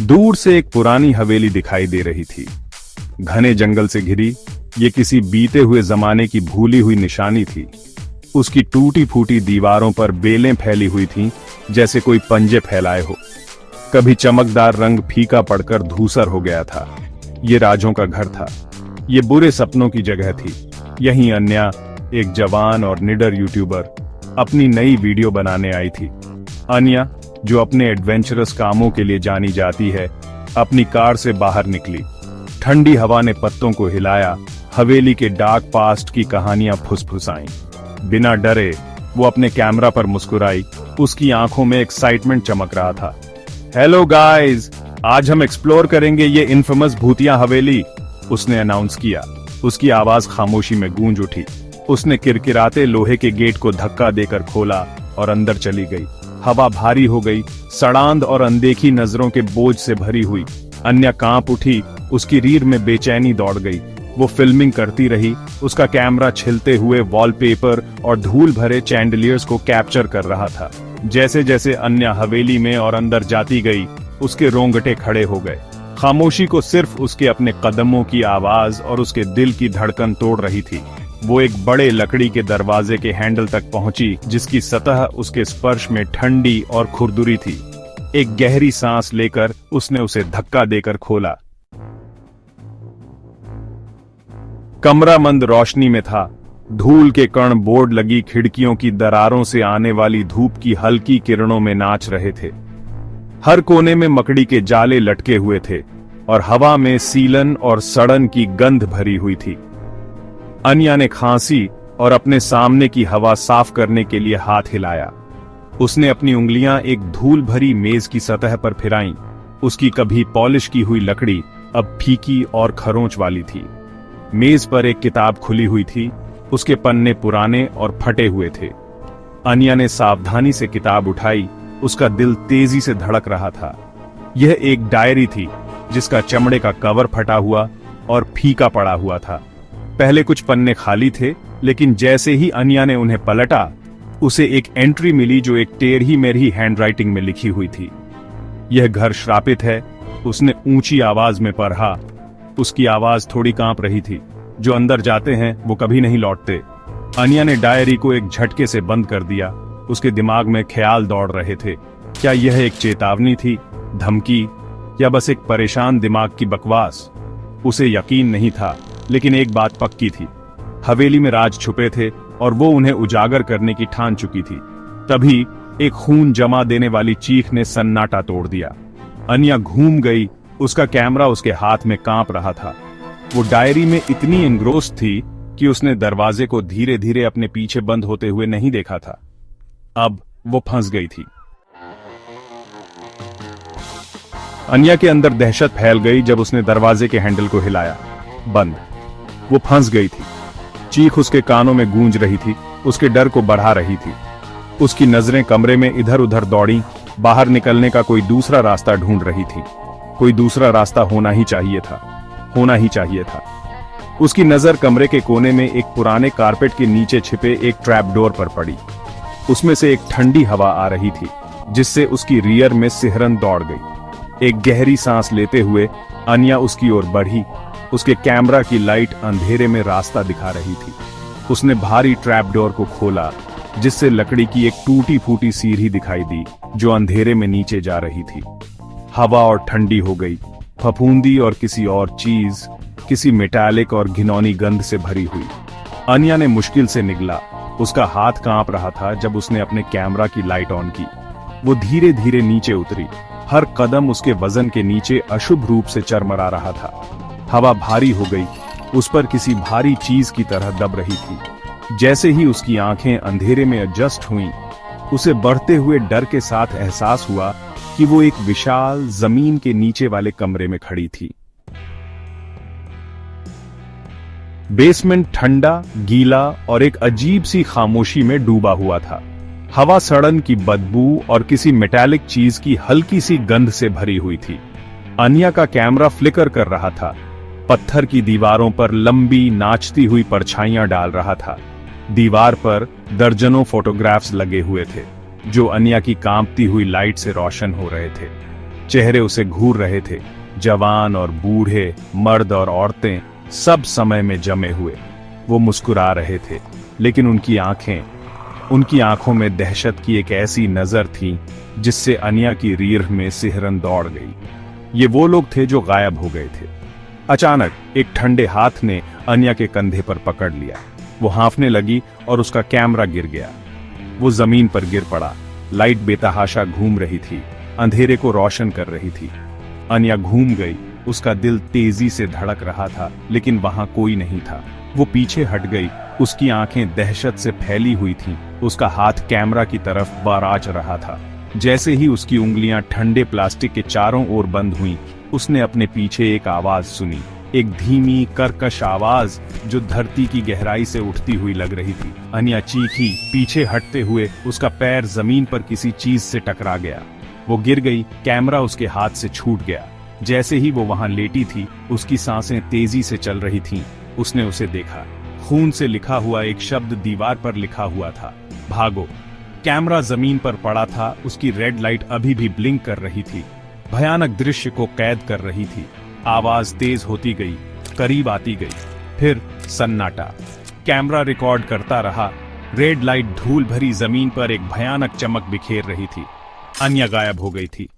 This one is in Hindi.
दूर से एक पुरानी हवेली दिखाई दे रही थी। घने जंगल से घिरी, ये किसी बीते हुए जमाने की भूली हुई निशानी थी। उसकी टूटी फूटी दीवारों पर बेलें फैली हुई थीं, जैसे कोई पंजे फैलाए हो। कभी चमकदार रंग फीका पड़कर धूसर हो गया था। ये राजों का घर था। ये बुरे सपनों की जगह थी। यहीं अन्या, एक जवान और निडर यूट्यूबर, अपनी नई वीडियो बनाने आई थी। अन्या, जो अपने एडवेंचरस कामों के लिए जानी जाती है, अपनी कार से बाहर निकली। ठंडी हवा ने पत्तों को हिलाया, हवेली के डार्क पास्ट की कहानियां फुसफुसाईं। बिना डरे वो अपने कैमरा पर मुस्कुराई। उसकी आंखों में एक्साइटमेंट चमक रहा था। हेलो गाइस, आज हम एक्सप्लोर करेंगे ये इनफेमस भूतिया हवेली, उसने अनाउंस किया। उसकी आवाज खामोशी में गूंज उठी। उसने किरकिराते लोहे के गेट को धक्का देकर खोला और अंदर चली गई। हवा भारी हो गई, सड़ांध और अनदेखी नजरों के बोझ से भरी हुई। अन्या कांप उठी, उसकी रीढ़ में बेचैनी दौड़ गई। वो फिल्मिंग करती रही, उसका कैमरा छिलते हुए वॉलपेपर और धूल भरे चैंडलियर्स को कैप्चर कर रहा था। जैसे जैसे अन्या हवेली में और अंदर जाती गई, उसके रोंगटे खड़े हो गए। खामोशी को सिर्फ उसके अपने कदमों की आवाज और उसके दिल की धड़कन तोड़ रही थी। वो एक बड़े लकड़ी के दरवाजे के हैंडल तक पहुंची, जिसकी सतह उसके स्पर्श में ठंडी और खुरदुरी थी। एक गहरी सांस लेकर उसने उसे धक्का देकर खोला। कमरा मंद रोशनी में था। धूल के कण बोर्ड लगी खिड़कियों की दरारों से आने वाली धूप की हल्की किरणों में नाच रहे थे। हर कोने में मकड़ी के जाले लटके हुए थे और हवा में सीलन और सड़न की गंध भरी हुई थी। अन्या ने खांसी और अपने सामने की हवा साफ करने के लिए हाथ हिलाया। उसने अपनी उंगलियां एक धूल भरी मेज की सतह पर फिराईं। उसकी कभी पॉलिश की हुई लकड़ी अब फीकी और खरोंच वाली थी। मेज पर एक किताब खुली हुई थी। उसके पन्ने पुराने और फटे हुए थे। अन्या ने सावधानी से किताब उठाई। उसका दिल तेजी से धड़क रहा था। यह एक डायरी थी, जिसका चमड़े का कवर फटा हुआ और फीका पड़ा हुआ था। पहले कुछ पन्ने खाली थे, लेकिन जैसे ही अन्या ने उन्हें पलटा, उसे एक एंट्री मिली जो एक टेढ़ी मेढ़ी हैंडराइटिंग में लिखी हुई थी। यह घर श्रापित है, उसने ऊंची आवाज में पढ़ा। उसकी आवाज थोड़ी कांप रही थी। जो अंदर जाते हैं वो कभी नहीं लौटते। अन्या ने डायरी को एक झटके से बंद कर दिया। उसके दिमाग में ख्याल दौड़ रहे थे। क्या यह एक चेतावनी थी, धमकी, या बस एक परेशान दिमाग की बकवास? उसे यकीन नहीं था, लेकिन एक बात पक्की थी। हवेली में राज छुपे थे और वो उन्हें उजागर करने की ठान चुकी थी। तभी एक खून जमा देने वाली चीख ने सन्नाटा तोड़ दिया। अन्या घूम गई। उसका कैमरा उसके हाथ में कांप रहा था। वो डायरी में इतनी एंग्रोस्ड थी कि उसने दरवाजे को धीरे धीरे अपने पीछे बंद होते हुए नहीं देखा था। अब वो फंस गई थी। अन्या के अंदर दहशत फैल गई जब उसने दरवाजे के हैंडल को हिलाया। बंद। वो फंस गई थी। चीख उसके कानों में गूंज रही थी, उसके डर को बढ़ा रही थी। उसकी नजरें कमरे में इधर उधर दौड़ी, बाहर निकलने का कोई दूसरा रास्ता ढूंढ रही थी। कोई दूसरा रास्ता होना ही चाहिए था। उसकी नजर कमरे के कोने में एक पुराने कारपेट के नीचे छिपे एक ट्रैप डोर पर पड़ी। उसमें से एक ठंडी हवा आ रही थी, जिससे उसकी रियर में सिहरन दौड़ गई। एक गहरी सांस लेते हुए अन्या उसकी ओर बढ़ी। उसके कैमरा की लाइट अंधेरे में रास्ता दिखा रही थी। उसने भारी ट्रैप डोर को खोला, जिससे लकड़ी की एक टूटी फूटी सीढ़ी दिखाई दी, जो अंधेरे में नीचे जा रही थी। हवा और ठंडी हो गई, फफूंदी और किसी और चीज, किसी मेटालिक और घिनौनी गंध से भरी हुई। अन्या ने मुश्किल से निगला। उसका हाथ कांप रहा था जब उसने अपने कैमरा की लाइट ऑन की। वो धीरे धीरे नीचे उतरी। हर कदम उसके वजन के नीचे अशुभ रूप से चरमरा रहा था। हवा भारी हो गई, उस पर किसी भारी चीज की तरह दब रही थी। जैसे ही उसकी आंखें अंधेरे में एडजस्ट हुईं, उसे बढ़ते हुए डर के साथ एहसास हुआ कि वो एक विशाल जमीन के नीचे वाले कमरे में खड़ी थी। बेसमेंट ठंडा, गीला और एक अजीब सी खामोशी में डूबा हुआ था। हवा सड़न की बदबू और किसी मेटालिक चीज की हल्की सी गंध से भरी हुई थी। अन्या का कैमरा फ्लिकर कर रहा था। पत्थर की दीवारों पर लंबी नाचती हुई परछाइयां डाल रहा था। दीवार पर दर्जनों फोटोग्राफ्स लगे हुए थे, जो अन्या की कांपती हुई लाइट से रोशन हो रहे थे। चेहरे उसे घूर रहे थे। जवान और बूढ़े, मर्द और औरतें, सब समय में जमे हुए। वो मुस्कुरा रहे थे, लेकिन उनकी आंखों में दहशत की एक ऐसी नजर थी जिससे अनिया की रीढ़ में सिहरन दौड़ गई। ये वो लोग थे जो गायब हो गए थे। अचानक एक ठंडे हाथ ने अनिया के कंधे पर पकड़ लिया। वो हाँफने लगी और उसका कैमरा गिर गया। वो जमीन पर गिर पड़ा। लाइट बेतहाशा घूम रही थी, अंधेरे को रोशन कर रही थी। अनिया घूम गई। उसका दिल तेजी से धड़क रहा था, लेकिन वहां कोई नहीं था। वो पीछे हट गई। उसकी आंखें दहशत से फैली हुई थीं। उसका हाथ कैमरा की तरफ बाराच रहा था। जैसे ही उसकी उंगलियां ठंडे प्लास्टिक के चारों ओर बंद हुईं, उसने अपने पीछे एक आवाज सुनी। एक धीमी, कर्कश आवाज जो धरती की गहराई से उठती हुई लग रही थी। अनिया चीखी। पीछे हटते हुए उसका पैर जमीन पर किसी चीज से टकरा गया। वो गिर गई। कैमरा उसके हाथ से छूट गया। जैसे ही वो वहां लेटी थी, उसकी सांसें तेजी से चल रही थीं। उसने उसे देखा। खून से लिखा हुआ एक शब्द दीवार पर लिखा हुआ था, भागो। कैमरा जमीन पर पड़ा था। उसकी रेड लाइट अभी भी ब्लिंक कर रही थी, भयानक दृश्य को कैद कर रही थी। आवाज तेज होती गई, करीब आती गई, फिर सन्नाटा। कैमरा रिकॉर्ड करता रहा। रेड लाइट धूल भरी जमीन पर एक भयानक चमक बिखेर रही थी। अनिया गायब हो गई थी।